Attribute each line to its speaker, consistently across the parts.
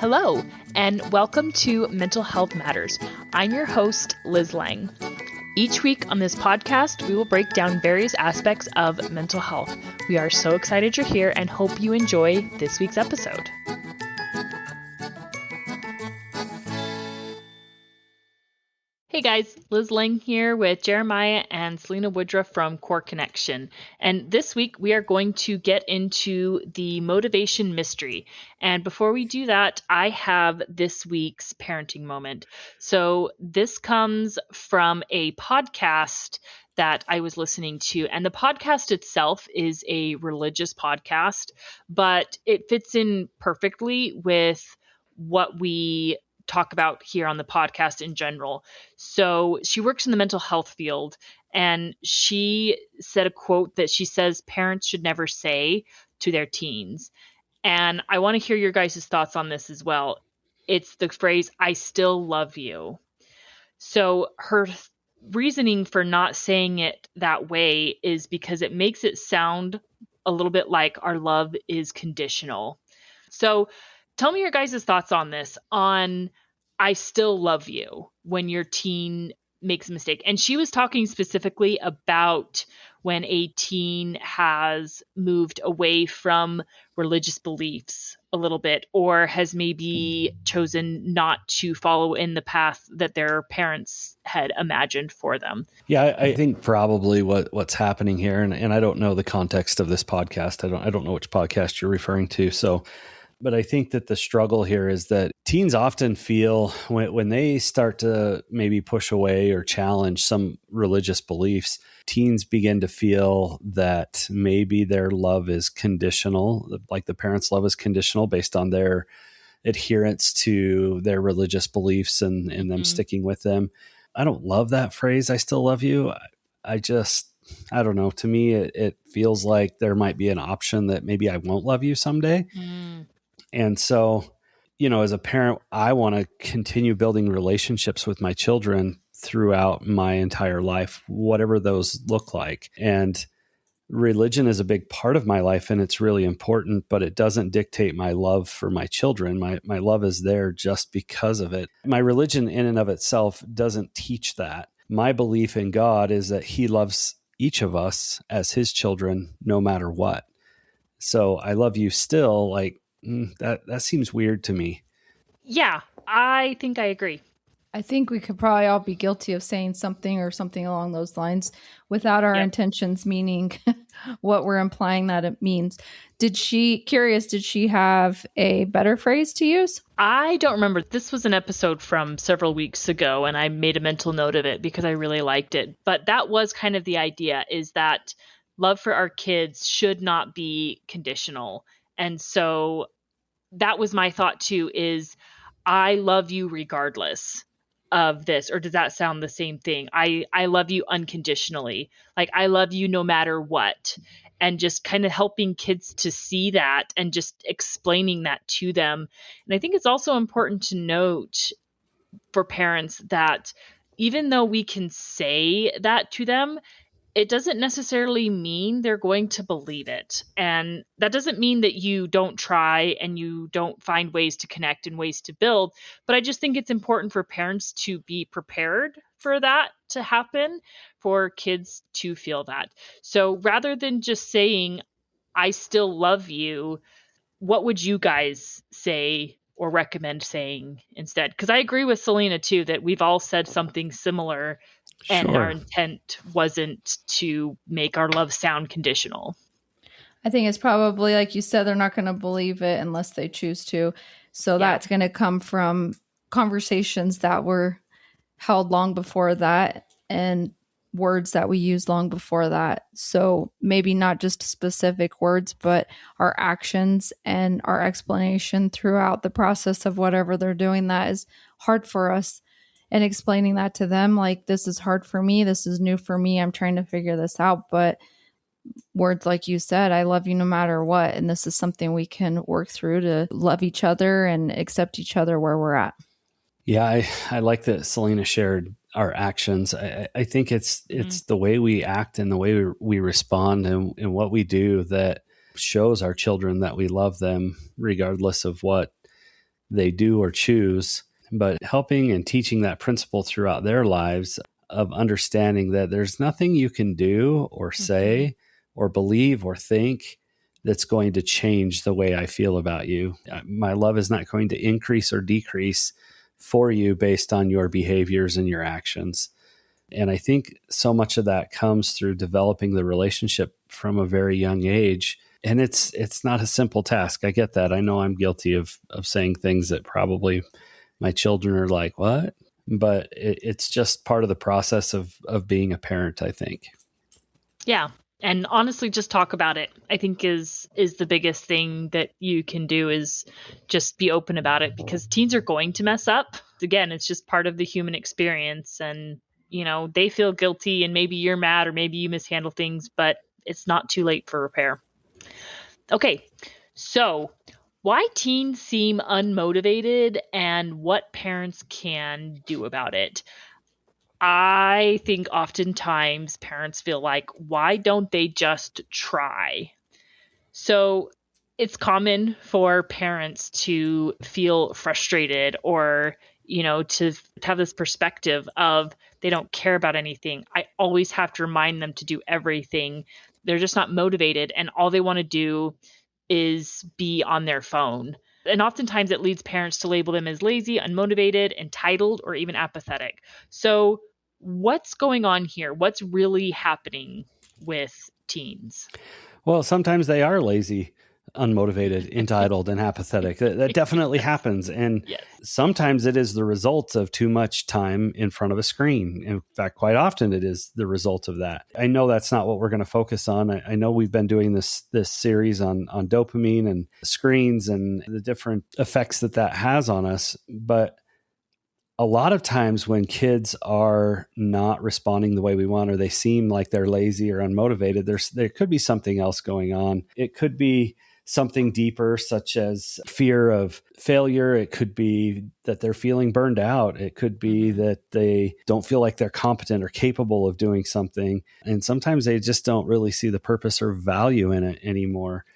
Speaker 1: Hello, and welcome to Mental Health Matters. I'm your host, Liz Lang. Each week on this podcast, we will break down various aspects of mental health. We are so excited you're here and hope you enjoy this week's episode. Hey guys, Liz Lang here with Jeremiah and Selina from Core Connection. And this week we are going to get into the motivation mystery. And before we do that, I have this week's parenting moment. So this comes from a podcast that I was listening to. And the podcast itself is a religious podcast, but it fits in perfectly with what we talk about here on the podcast in general. So she works in the mental health field, and she said a quote that she says parents should never say to their teens. And I want to hear your guys' thoughts on this as well. It's the phrase, "I still love you." So her reasoning for not saying it that way is because it makes it sound a little bit like our love is conditional. So tell me your guys' thoughts on this, on "I still love you" when your teen makes a mistake. And she was talking specifically about when a teen has moved away from religious beliefs a little bit, or has maybe chosen not to follow in the path that their parents had imagined for them.
Speaker 2: Yeah, I think probably what's happening here, and I don't know the context of this podcast. I don't know which podcast you're referring to. But I think that the struggle here is that teens often feel when they start to maybe push away or challenge some religious beliefs, teens begin to feel that maybe their love is conditional, like the parents' love is conditional based on their adherence to their religious beliefs and them sticking with them. I don't love that phrase, "I still love you." I don't know. To me, it feels like there might be an option that maybe I won't love you someday. And so, as a parent, I want to continue building relationships with my children throughout my entire life, whatever those look like. And religion is a big part of my life, and it's really important, but it doesn't dictate my love for my children. My love is there just because of it. My religion in and of itself doesn't teach that. My belief in God is that He loves each of us as His children, no matter what. So I love you still, like, that seems weird to me.
Speaker 1: Yeah, I think I agree.
Speaker 3: I think we could probably all be guilty of saying something along those lines without our intentions meaning what we're implying that it means. Did she have a better phrase to use?
Speaker 1: I don't remember. This was an episode from several weeks ago, and I made a mental note of it because I really liked it. But that was kind of the idea, is that love for our kids should not be conditional. And so that was my thought too, is I love you regardless of this. Or does that sound the same thing? I love you unconditionally. Like, I love you no matter what. And just kind of helping kids to see that and just explaining that to them. And I think it's also important to note for parents that even though we can say that to them, it doesn't necessarily mean they're going to believe it. And that doesn't mean that you don't try and you don't find ways to connect and ways to build. But I just think it's important for parents to be prepared for that to happen, for kids to feel that. So rather than just saying, "I still love you," what would you guys say or recommend saying instead? Because I agree with Selina too, that we've all said something similar. And our intent wasn't to make our love sound conditional.
Speaker 3: I think it's probably, like you said, they're not going to believe it unless they choose to. So that's going to come from conversations that were held long before that and words that we used long before that. So maybe not just specific words, but our actions and our explanation throughout the process of whatever they're doing that is hard for us. And explaining that to them, like, this is hard for me. This is new for me. I'm trying to figure this out. But words like you said, "I love you no matter what." And this is something we can work through to love each other and accept each other where we're at.
Speaker 2: Yeah, I like that Selina shared our actions. I think it's the way we act and the way we respond and what we do that shows our children that we love them regardless of what they do or choose, but helping and teaching that principle throughout their lives of understanding that there's nothing you can do or say or believe or think that's going to change the way I feel about you. My love is not going to increase or decrease for you based on your behaviors and your actions. And I think so much of that comes through developing the relationship from a very young age. And it's not a simple task. I get that. I know I'm guilty of saying things that probably my children are like, what? But it's just part of the process of being a parent, I think.
Speaker 1: Yeah. And honestly, just talk about it, I think is the biggest thing that you can do, is just be open about it, because teens are going to mess up. Again, it's just part of the human experience. And, they feel guilty, and maybe you're mad or maybe you mishandle things, but it's not too late for repair. Okay. So why teens seem unmotivated and what parents can do about it. I think oftentimes parents feel like, why don't they just try? So it's common for parents to feel frustrated, or, to have this perspective of they don't care about anything. I always have to remind them to do everything. They're just not motivated, and all they want to do is be on their phone. And oftentimes it leads parents to label them as lazy, unmotivated, entitled, or even apathetic. So what's going on here? What's really happening with teens?
Speaker 2: Well, sometimes they are lazy, unmotivated, entitled, and apathetic. That definitely happens. And sometimes it is the result of too much time in front of a screen. In fact, quite often it is the result of that. I know that's not what we're going to focus on. I know we've been doing this series on dopamine and screens and the different effects that has on us. But a lot of times when kids are not responding the way we want, or they seem like they're lazy or unmotivated, there could be something else going on. It could be something deeper, such as fear of failure. It could be that they're feeling burned out. It could be that they don't feel like they're competent or capable of doing something. And sometimes they just don't really see the purpose or value in it anymore.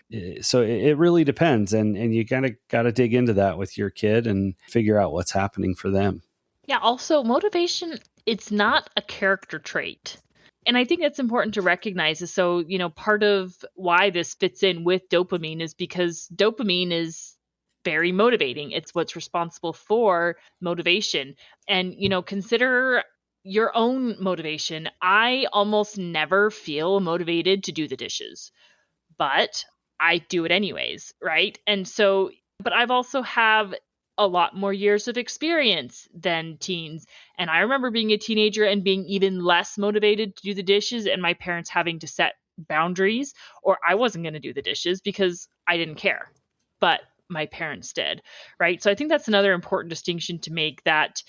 Speaker 2: So it really depends. And you kind of got to dig into that with your kid and figure out what's happening for them.
Speaker 1: Yeah, also motivation, it's not a character trait. And I think that's important to recognize. So, part of why this fits in with dopamine is because dopamine is very motivating. It's what's responsible for motivation. And, consider your own motivation. I almost never feel motivated to do the dishes, but I do it anyways, right? And so, but I've also have a lot more years of experience than teens. And I remember being a teenager and being even less motivated to do the dishes, and my parents having to set boundaries, or I wasn't going to do the dishes because I didn't care, but my parents did, right? So I think that's another important distinction to make, that,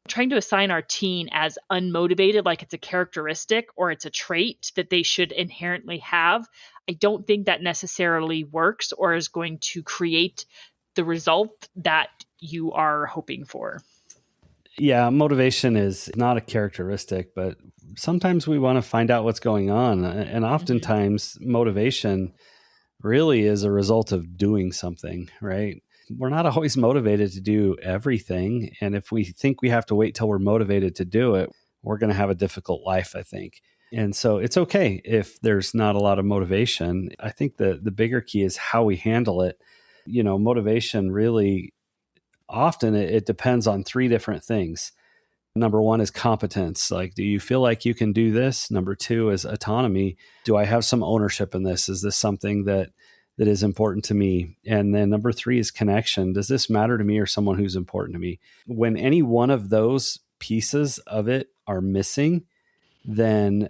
Speaker 1: trying to assign our teen as unmotivated, like it's a characteristic or it's a trait that they should inherently have, I don't think that necessarily works or is going to create the result that you are hoping for.
Speaker 2: Yeah, motivation is not a characteristic, but sometimes we want to find out what's going on. And oftentimes motivation really is a result of doing something, right? We're not always motivated to do everything. And if we think we have to wait till we're motivated to do it, we're going to have a difficult life, I think. And so it's okay if there's not a lot of motivation. I think the bigger key is how we handle it. Motivation really often it depends on three different things. Number one is competence. Like, do you feel like you can do this? Number two is autonomy. Do I have some ownership in this? Is this something that is important to me? And then number three is connection. Does this matter to me or someone who's important to me? When any one of those pieces of it are missing, then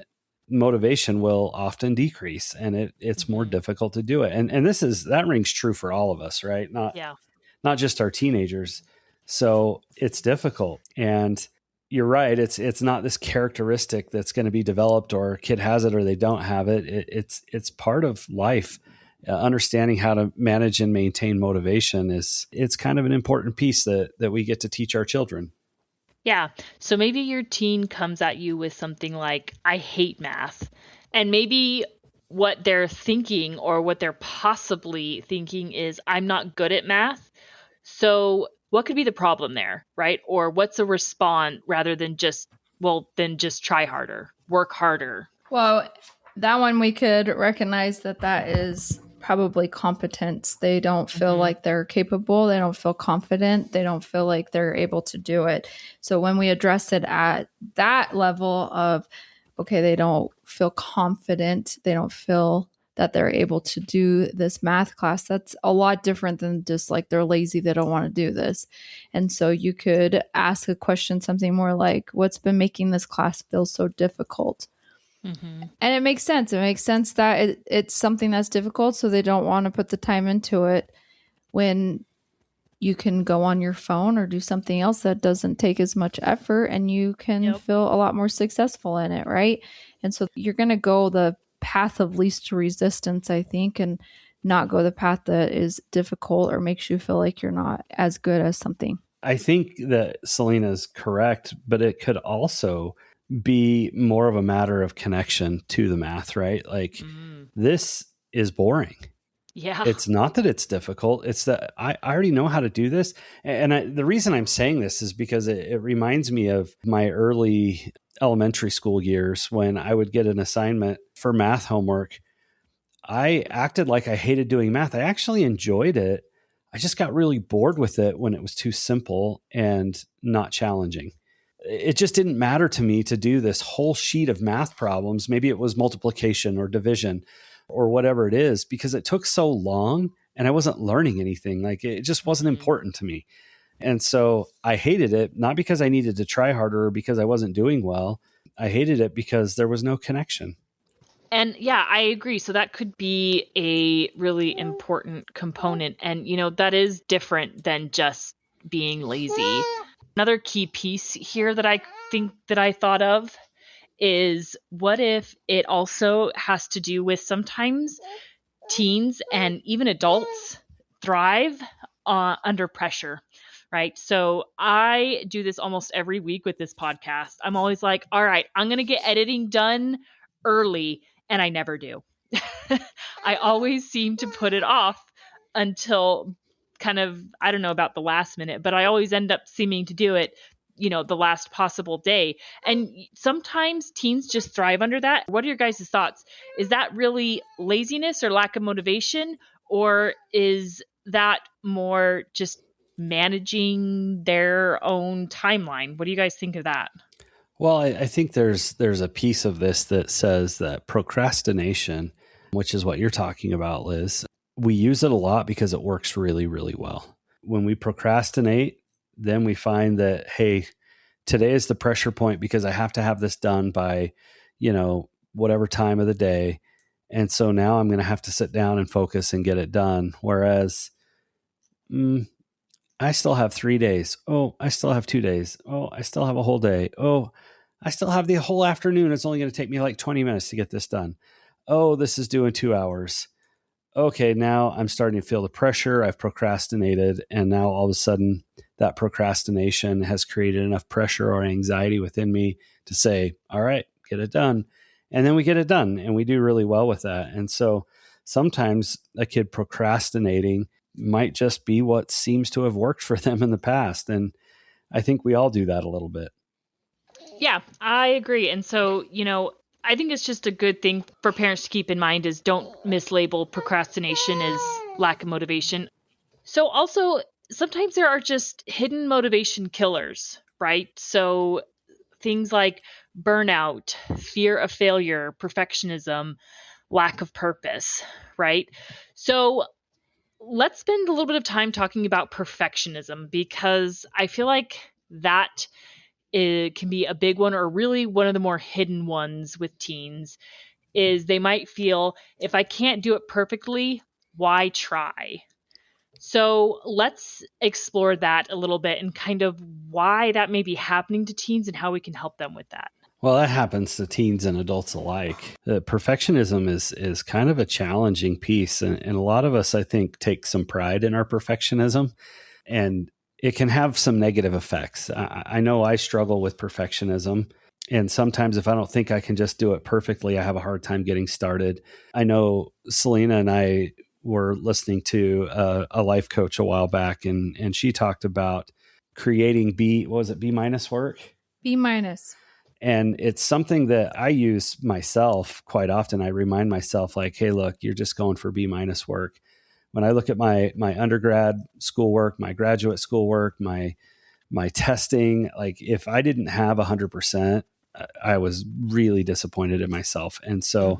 Speaker 2: motivation will often decrease, and it's more difficult to do it. And that rings true for all of us, right? Not just our teenagers. So it's difficult. And you're right. It's not this characteristic that's going to be developed, or a kid has it or they don't have it. It's part of life. Understanding how to manage and maintain motivation it's kind of an important piece that we get to teach our children.
Speaker 1: Yeah. So maybe your teen comes at you with something like, I hate math. And maybe what they're thinking, or what they're possibly thinking, is, I'm not good at math. So what could be the problem there, right? Or what's a response rather than just, then just try harder, work harder?
Speaker 3: Well, that one we could recognize that is probably competence. They don't feel like they're capable. They don't feel confident. They don't feel like they're able to do it. So when we address it at that level of, okay, they don't feel confident, they don't feel that they're able to do this math class, that's a lot different than just like they're lazy, they don't want to do this. And so you could ask a question, something more like, what's been making this class feel so difficult? And it makes sense. It makes sense that it's something that's difficult, so they don't want to put the time into it when you can go on your phone or do something else that doesn't take as much effort, and you can feel a lot more successful in it, right? And so you're going to go the path of least resistance, I think, and not go the path that is difficult or makes you feel like you're not as good as something.
Speaker 2: I think that Selina's correct, but it could also be more of a matter of connection to the math, right? Like this is boring.
Speaker 1: Yeah.
Speaker 2: It's not that it's difficult. It's that I already know how to do this. And the reason I'm saying this is because it reminds me of my early elementary school years when I would get an assignment for math homework. I acted like I hated doing math. I actually enjoyed it. I just got really bored with it when it was too simple and not challenging. It just didn't matter to me to do this whole sheet of math problems. Maybe it was multiplication or division or whatever it is, because it took so long and I wasn't learning anything. Like it just wasn't important to me. And so I hated it, not because I needed to try harder or because I wasn't doing well. I hated it because there was no connection.
Speaker 1: And yeah, I agree. So that could be a really important component. And, that is different than just being lazy. Another key piece here that I think that I thought of is, what if it also has to do with sometimes teens and even adults thrive under pressure, right? So I do this almost every week with this podcast. I'm always like, all right, I'm going to get editing done early, and I never do. I always seem to put it off until kind of, I don't know about the last minute, but I always end up seeming to do it, the last possible day. And sometimes teens just thrive under that. What are your guys' thoughts? Is that really laziness or lack of motivation? Or is that more just managing their own timeline? What do you guys think of that?
Speaker 2: Well, I think there's a piece of this that says that procrastination, which is what you're talking about, Liz, we use it a lot because it works really, really well. When we procrastinate, then we find that, hey, today is the pressure point because I have to have this done by, whatever time of the day. And so now I'm going to have to sit down and focus and get it done. Whereas I still have 3 days. Oh, I still have 2 days. Oh, I still have a whole day. Oh, I still have the whole afternoon. It's only going to take me like 20 minutes to get this done. Oh, this is due in 2 hours. Okay, now I'm starting to feel the pressure. I've procrastinated. And now all of a sudden that procrastination has created enough pressure or anxiety within me to say, all right, get it done. And then we get it done and we do really well with that. And so sometimes a kid procrastinating might just be what seems to have worked for them in the past. And I think we all do that a little bit.
Speaker 1: Yeah, I agree. And so, I think it's just a good thing for parents to keep in mind is don't mislabel procrastination as lack of motivation. So also, sometimes there are just hidden motivation killers, right? So things like burnout, fear of failure, perfectionism, lack of purpose, right? So let's spend a little bit of time talking about perfectionism, because I feel like that it can be a big one, or really one of the more hidden ones with teens. Is they might feel, if I can't do it perfectly, why try? So let's explore that a little bit and kind of why that may be happening to teens and how we can help them with that.
Speaker 2: Well, that happens to teens and adults alike. Perfectionism is kind of a challenging piece. And a lot of us, I think, take some pride in our perfectionism. And it can have some negative effects. I know I struggle with perfectionism. And sometimes if I don't think I can just do it perfectly, I have a hard time getting started. I know Selina and I were listening to a life coach a while back, and she talked about creating what was it, B minus work?
Speaker 3: B minus.
Speaker 2: And it's something that I use myself quite often. I remind myself like, hey, look, you're just going for B minus work. When I look at my undergrad schoolwork, my graduate schoolwork, my testing, like if I didn't have 100%, I was really disappointed in myself. And so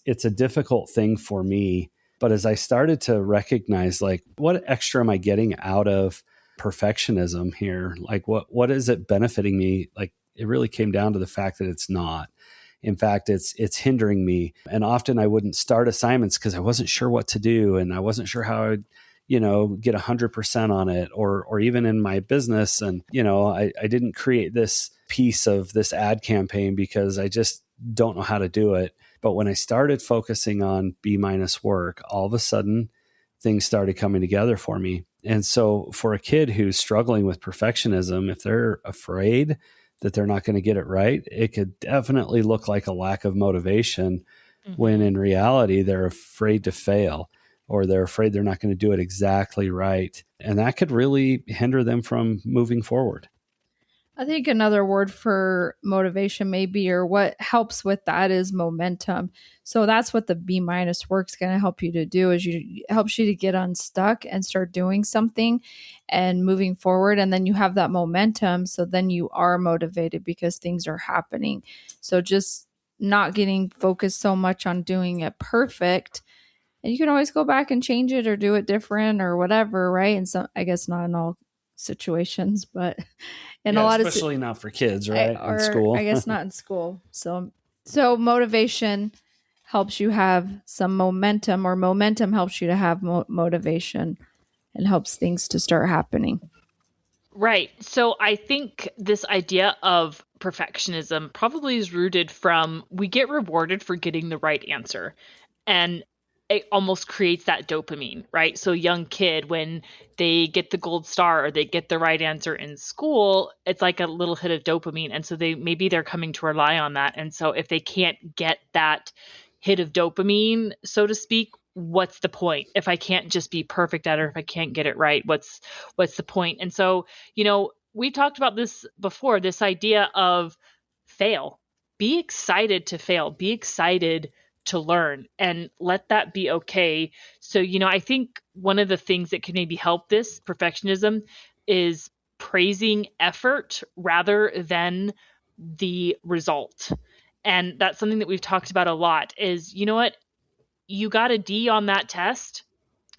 Speaker 2: it's a difficult thing for me. But as I started to recognize, like, what extra am I getting out of perfectionism here? Like, what is it benefiting me? Like, it really came down to the fact that it's not. In fact, it's hindering me. And often I wouldn't start assignments because I wasn't sure what to do. And I wasn't sure how I'd, get 100% on it, or even in my business. And, I didn't create this piece of this ad campaign because I just don't know how to do it. But when I started focusing on B minus work, all of a sudden things started coming together for me. And so for a kid who's struggling with perfectionism, if they're afraid that they're not going to get it right, it could definitely look like a lack of motivation, when in reality, they're afraid to fail, or they're afraid they're not going to do it exactly right. And that could really hinder them from moving forward.
Speaker 3: I think another word for motivation maybe, or what helps with that, is momentum. So that's what the B minus work's going to help you to do, is it helps you to get unstuck and start doing something and moving forward. And then you have that momentum. So then you are motivated because things are happening. So just not getting focused so much on doing it perfect. And you can always go back and change it or do it different or whatever, right? And so I guess not in all situations, but in a lot of,
Speaker 2: especially not for kids, right? In school.
Speaker 3: I guess not in school. So motivation helps you have some momentum, or momentum helps you to have motivation and helps things to start happening.
Speaker 1: Right. So I think this idea of perfectionism probably is rooted from, we get rewarded for getting the right answer. And it almost creates that dopamine, right? So young kid, when they get the gold star or they get the right answer in school, it's like a little hit of dopamine. And so they're coming to rely on that. And so if they can't get that hit of dopamine, so to speak, what's the point? If I can't just be perfect at it, or if I can't get it right, what's the point? And so, we talked about this before, this idea of fail. Be excited to fail. Be excited to learn, and let that be okay. So, I think one of the things that can maybe help this perfectionism is praising effort rather than the result. And that's something that we've talked about a lot, is, you know what? You got a D on that test.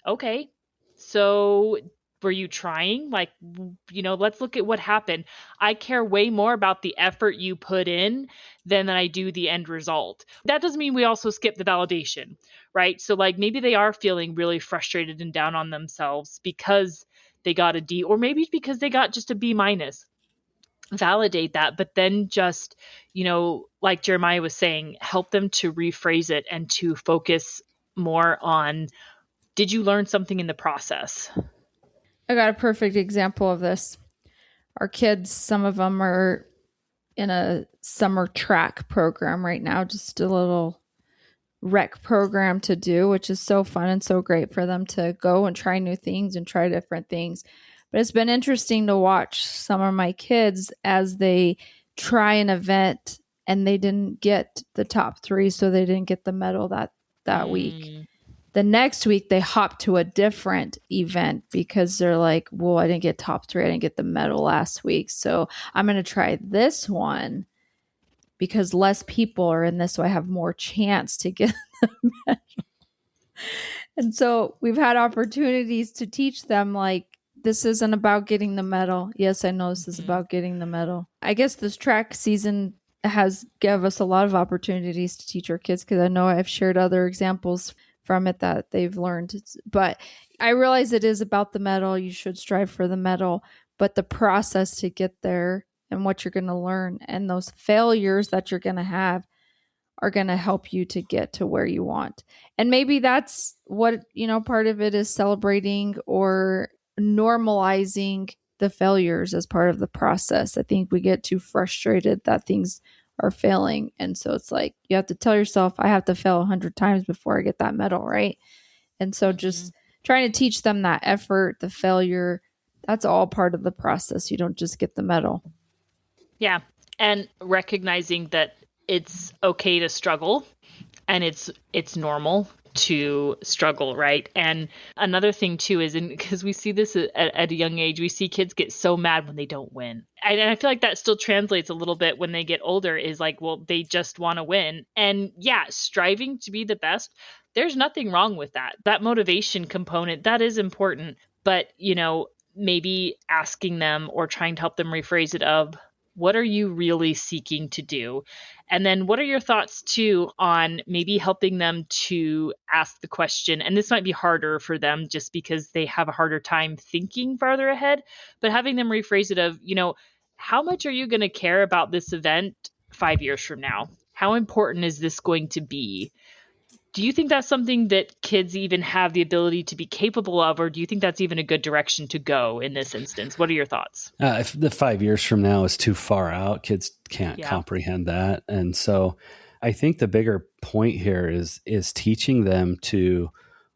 Speaker 1: Okay. So were you trying? Like, let's look at what happened. I care way more about the effort you put in than I do the end result. That doesn't mean we also skip the validation, right? So like maybe they are feeling really frustrated and down on themselves because they got a D, or maybe because they got just a B minus. Validate that, but then just, like Jeremiah was saying, help them to rephrase it and to focus more on, did you learn something in the process?
Speaker 3: I got a perfect example of this. Our kids, some of them are in a summer track program right now, just a little rec program to do, which is so fun and so great for them to go and try new things and try different things. But it's been interesting to watch some of my kids as they try an event and they didn't get the top 3, so they didn't get the medal that week. The next week they hop to a different event because they're like, well, I didn't get top 3. I didn't get the medal last week. So I'm going to try this one because less people are in this. So I have more chance to get the medal. And so we've had opportunities to teach them, like, this isn't about getting the medal. Yes, I know this is about getting the medal. I guess this track season has given us a lot of opportunities to teach our kids, because I know I've shared other examples from it that they've learned. But I realize it is about the medal. You should strive for the medal, but the process to get there and what you're going to learn and those failures that you're going to have are going to help you to get to where you want. And maybe that's what, part of it is celebrating or normalizing the failures as part of the process. I think we get too frustrated that things are failing. And so it's like, you have to tell yourself, I have to fail 100 times before I get that medal, right? And so just trying to teach them that effort, the failure, that's all part of the process. You don't just get the medal.
Speaker 1: Yeah. And recognizing that it's okay to struggle and it's normal to struggle, right? And another thing too is, because we see this at a young age, we see kids get so mad when they don't win. And I feel like that still translates a little bit when they get older, is like, well, they just want to win. And yeah, striving to be the best, there's nothing wrong with that. That motivation component, that is important. But, maybe asking them or trying to help them rephrase it of, what are you really seeking to do? And then what are your thoughts too on maybe helping them to ask the question? And this might be harder for them just because they have a harder time thinking farther ahead, but having them rephrase it of, how much are you going to care about this event 5 years from now? How important is this going to be? Do you think that's something that kids even have the ability to be capable of, or do you think that's even a good direction to go in this instance? What are your thoughts?
Speaker 2: If the 5 years from now is too far out, kids can't comprehend that. And so I think the bigger point here is teaching them to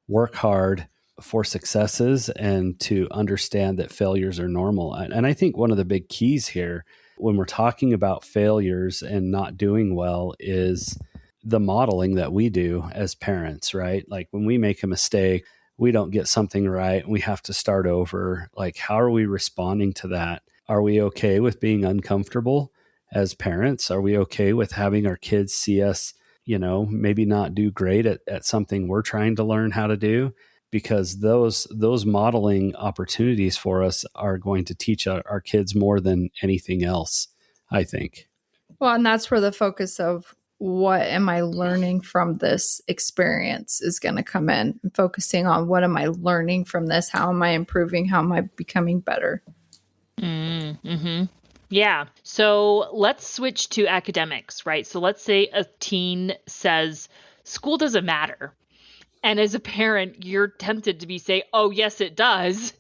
Speaker 2: work hard for successes and to understand that failures are normal. And I think one of the big keys here when we're talking about failures and not doing well is the modeling that we do as parents, right? Like when we make a mistake, we don't get something right, we have to start over. Like, how are we responding to that? Are we okay with being uncomfortable as parents? Are we okay with having our kids see us, maybe not do great at something we're trying to learn how to do? Because those modeling opportunities for us are going to teach our kids more than anything else, I think.
Speaker 3: Well, and that's where the focus of what am I learning from this experience is going to come in, and focusing on what am I learning from this? How am I improving? How am I becoming better?
Speaker 1: Mm-hmm. Yeah. So let's switch to academics, right? So let's say a teen says school doesn't matter. And as a parent, you're tempted to say, oh, yes, it does,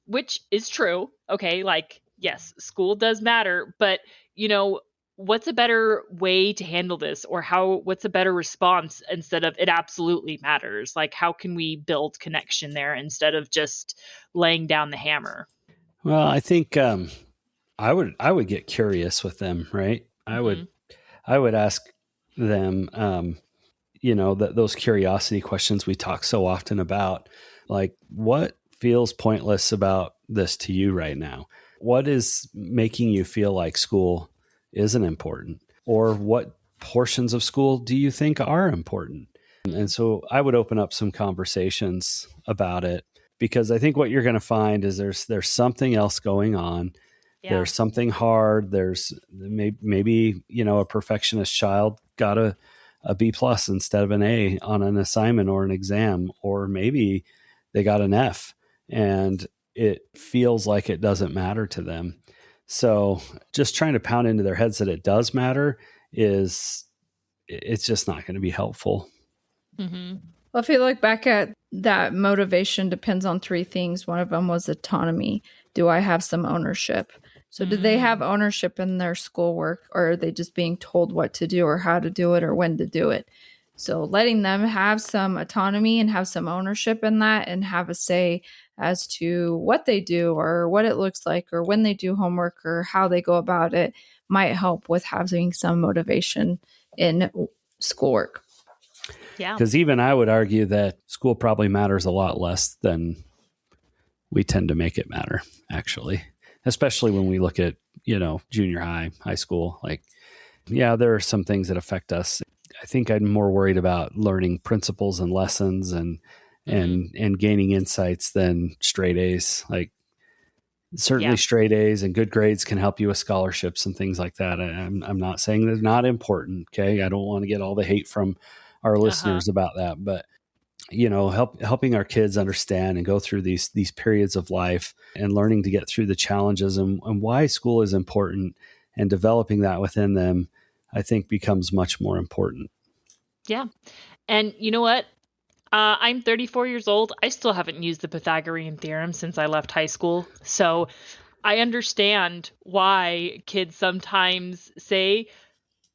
Speaker 1: which is true. Okay. Like, yes, school does matter, but what's a better way to handle this, or what's a better response instead of it absolutely matters? Like, how can we build connection there instead of just laying down the hammer?
Speaker 2: Well, I think I would get curious with them, right?
Speaker 1: Mm-hmm.
Speaker 2: I would ask them, those curiosity questions we talk so often about, like, what feels pointless about this to you right now? What is making you feel like school isn't important? Or what portions of school do you think are important? And so I would open up some conversations about it, because I think what you're going to find is there's something else going on. Yeah. There's something hard. There's maybe a perfectionist child got a B plus instead of an A on an assignment or an exam, or maybe they got an F and it feels like it doesn't matter to them. So just trying to pound into their heads that it does matter it's just not going to be helpful.
Speaker 1: Mm-hmm.
Speaker 3: Well, if you look back at that, motivation depends on three things. One of them was autonomy. Do I have some ownership? So do they have ownership in their schoolwork, or are they just being told what to do or how to do it or when to do it? So letting them have some autonomy and have some ownership in that, and have a say as to what they do or what it looks like or when they do homework or how they go about it, might help with having some motivation in schoolwork.
Speaker 1: Yeah.
Speaker 2: Because even I would argue that school probably matters a lot less than we tend to make it matter, actually, especially when we look at, junior high, high school. Like, yeah, there are some things that affect us. I think I'm more worried about learning principles and lessons and gaining insights than straight A's. Like, certainly straight A's and good grades can help you with scholarships and things like that. I'm not saying they're not important. Okay. I don't want to get all the hate from our listeners about that, but helping our kids understand and go through these periods of life and learning to get through the challenges and why school is important, and developing that within them, I think becomes much more important.
Speaker 1: Yeah. And you know what? I'm 34 years old. I still haven't used the Pythagorean theorem since I left high school. So I understand why kids sometimes say,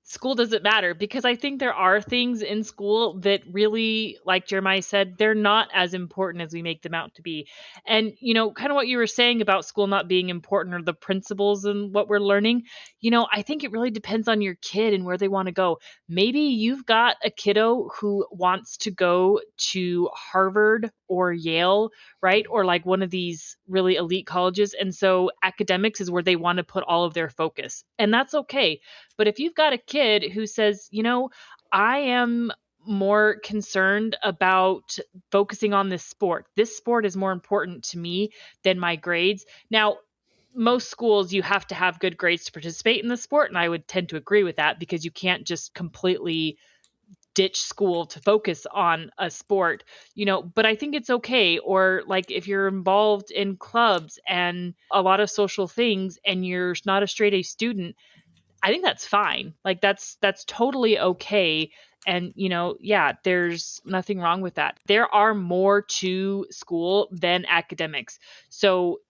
Speaker 1: school doesn't matter, because I think there are things in school that really, like Jeremiah said, they're not as important as we make them out to be. And, kind of what you were saying about school not being important, or the principles and what we're learning, I think it really depends on your kid and where they want to go. Maybe you've got a kiddo who wants to go to Harvard or Yale, right? Or like one of these really elite colleges. And so academics is where they want to put all of their focus. And that's okay. But if you've got a kid who says, I am more concerned about focusing on this sport. This sport is more important to me than my grades. Now, most schools, you have to have good grades to participate in the sport. And I would tend to agree with that, because you can't just completely ditch school to focus on a sport, but I think it's okay. Or like if you're involved in clubs and a lot of social things and you're not a straight A student, I think that's fine. Like that's totally okay. And yeah, there's nothing wrong with that. There are more to school than academics. So,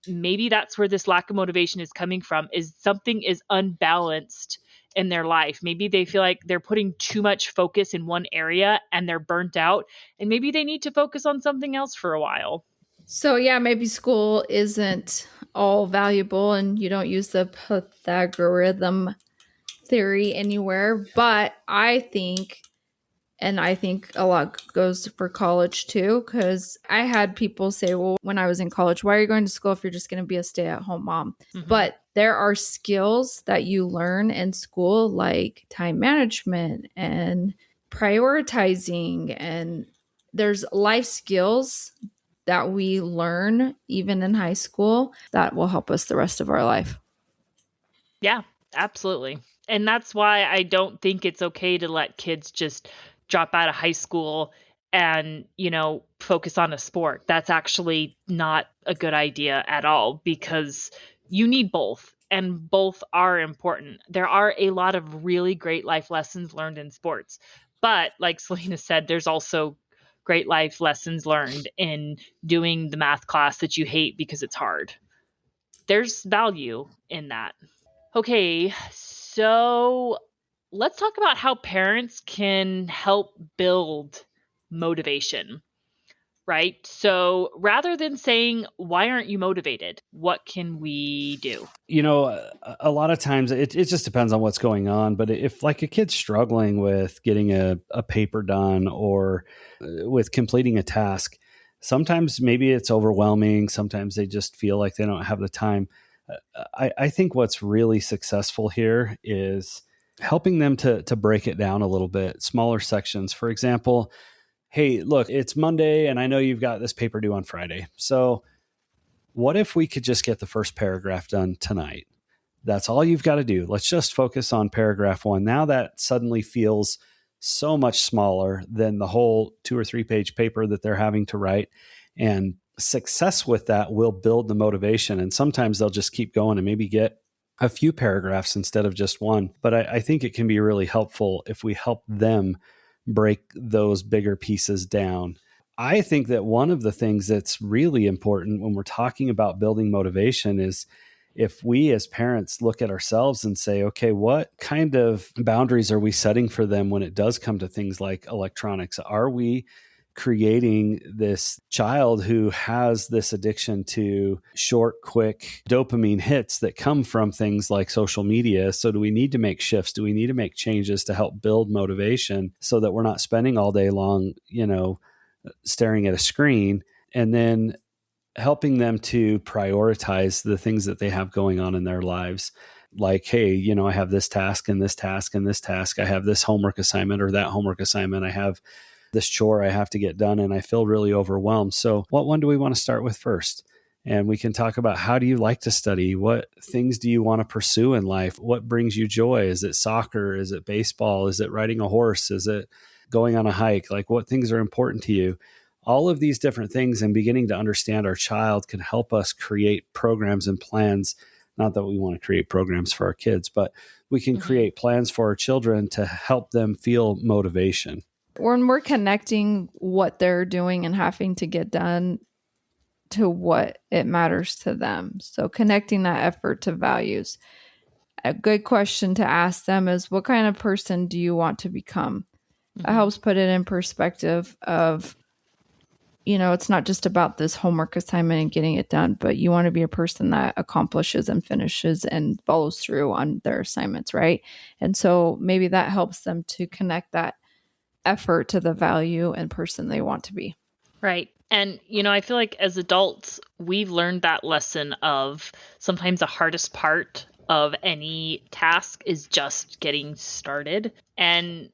Speaker 1: maybe that's where this lack of motivation is coming from, is something is unbalanced in their life. Maybe they feel like they're putting too much focus in one area and they're burnt out, and maybe they need to focus on something else for a while.
Speaker 3: So yeah, maybe school isn't all valuable and you don't use the Pythagorean theory anywhere, but I think a lot goes for college too, because I had people say, well, when I was in college, why are you going to school if you're just going to be a stay-at-home mom? Mm-hmm. But there are skills that you learn in school, like time management and prioritizing, and there's life skills that we learn even in high school that will help us the rest of our life.
Speaker 1: Yeah, absolutely. And that's why I don't think it's okay to let kids just drop out of high school and, focus on a sport. That's actually not a good idea at all, because you need both, and both are important. There are a lot of really great life lessons learned in sports. But like Selina said, there's also great life lessons learned in doing the math class that you hate because it's hard. There's value in that. Okay, so let's talk about how parents can help build motivation, right? So rather than saying, why aren't you motivated? What can we do?
Speaker 2: A lot of times it just depends on what's going on. But if like a kid's struggling with getting a paper done or with completing a task, sometimes maybe it's overwhelming. Sometimes they just feel like they don't have the time. I think what's really successful here is helping them to break it down a little bit, smaller sections. For example, hey, look, it's Monday and I know you've got this paper due on Friday. So what if we could just get the first paragraph done tonight? That's all you've got to do. Let's just focus on paragraph 1. Now that suddenly feels so much smaller than the whole 2 or 3 page paper that they're having to write. And success with that will build the motivation. And sometimes they'll just keep going and maybe get a few paragraphs instead of just one. But I think it can be really helpful if we help them break those bigger pieces down. I think that one of the things that's really important when we're talking about building motivation is if we as parents look at ourselves and say, okay, what kind of boundaries are we setting for them when it does come to things like electronics? Are we creating this child who has this addiction to short, quick dopamine hits that come from things like social media? So do we need to make shifts? Do we need to make changes to help build motivation so that we're not spending all day long, staring at a screen, and then helping them to prioritize the things that they have going on in their lives? Like, hey, I have this task and this task and this task. I have this homework assignment or that homework assignment. I have this chore I have to get done and I feel really overwhelmed. So what one do we want to start with first? And we can talk about, how do you like to study? What things do you want to pursue in life? What brings you joy? Is it soccer? Is it baseball? Is it riding a horse? Is it going on a hike? Like, what things are important to you? All of these different things, and beginning to understand our child, can help us create programs and plans. Not that we want to create programs for our kids, but we can create plans for our children to help them feel motivation.
Speaker 3: When we're connecting what they're doing and having to get done to what it matters to them. So connecting that effort to values. a good question to ask them is, what kind of person do you want to become? It helps put it in perspective of, it's not just about this homework assignment and getting it done, but you want to be a person that accomplishes and finishes and follows through on their assignments, right? And so maybe that helps them to connect that effort to the value and person they want to be.
Speaker 1: Right. And, I feel like as adults, we've learned that lesson of sometimes the hardest part of any task is just getting started. And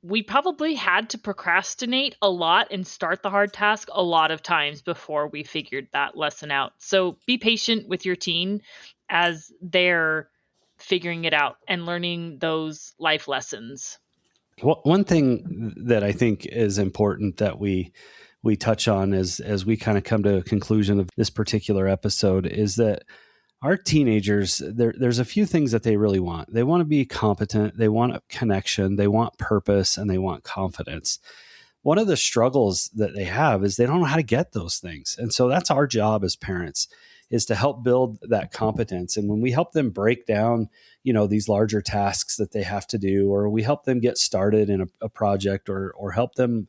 Speaker 1: we probably had to procrastinate a lot and start the hard task a lot of times before we figured that lesson out. So be patient with your teen as they're figuring it out and learning those life lessons.
Speaker 2: Well, one thing that I think is important that we touch on as we kind of come to a conclusion of this particular episode is that our teenagers, there's a few things that they really want. They want to be competent, they want a connection, they want purpose, and they want confidence. One of the struggles that they have is they don't know how to get those things. And so that's our job as parents, is to help build that competence. And when we help them break down, these larger tasks that they have to do, or we help them get started in a project, or help them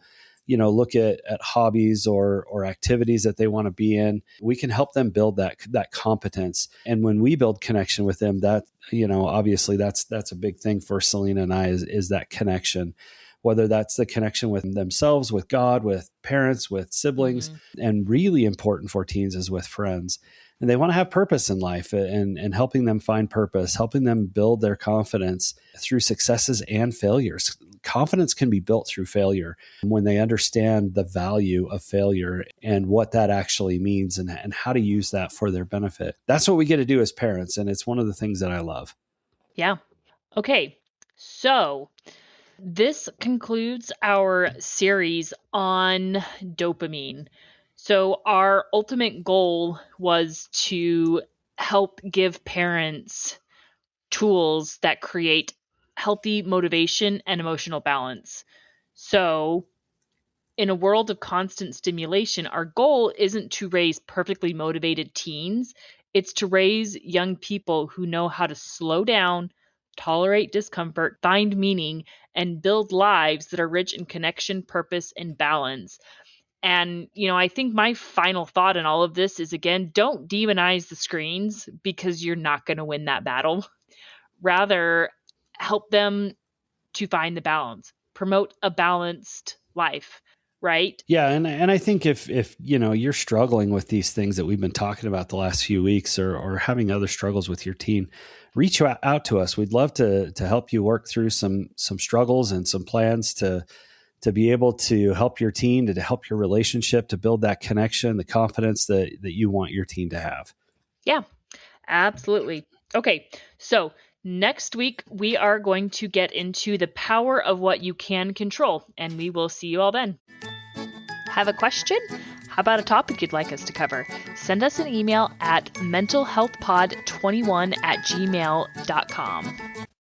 Speaker 2: look at hobbies or activities that they want to be in, we can help them build that competence. And when we build connection with them, that, obviously that's a big thing for Selina and I is that connection, whether that's the connection with themselves, with God, with parents, with siblings, and really important for teens is with friends. And they want to have purpose in life, and helping them find purpose, helping them build their confidence through successes and failures. Confidence can be built through failure when they understand the value of failure and what that actually means and how to use that for their benefit. That's what we get to do as parents. And it's one of the things that I love.
Speaker 1: Yeah. Okay. So this concludes our series on dopamine. So our ultimate goal was to help give parents tools that create healthy motivation and emotional balance. So in a world of constant stimulation, our goal isn't to raise perfectly motivated teens. It's to raise young people who know how to slow down, tolerate discomfort, find meaning, and build lives that are rich in connection, purpose, and balance. And, I think my final thought in all of this is, again, don't demonize the screens because you're not going to win that battle. Rather, help them to find the balance, promote a balanced life, right?
Speaker 2: Yeah. And I think if you're struggling with these things that we've been talking about the last few weeks, or having other struggles with your teen, reach out to us. We'd love to help you work through some struggles and some plans to be able to help your teen, to help your relationship, to build that connection, the confidence that you want your teen to have.
Speaker 1: Yeah, absolutely. Okay, so next week we are going to get into the power of what you can control, and we will see you all then. Have a question? How about a topic you'd like us to cover? Send us an email at mentalhealthpod21@gmail.com.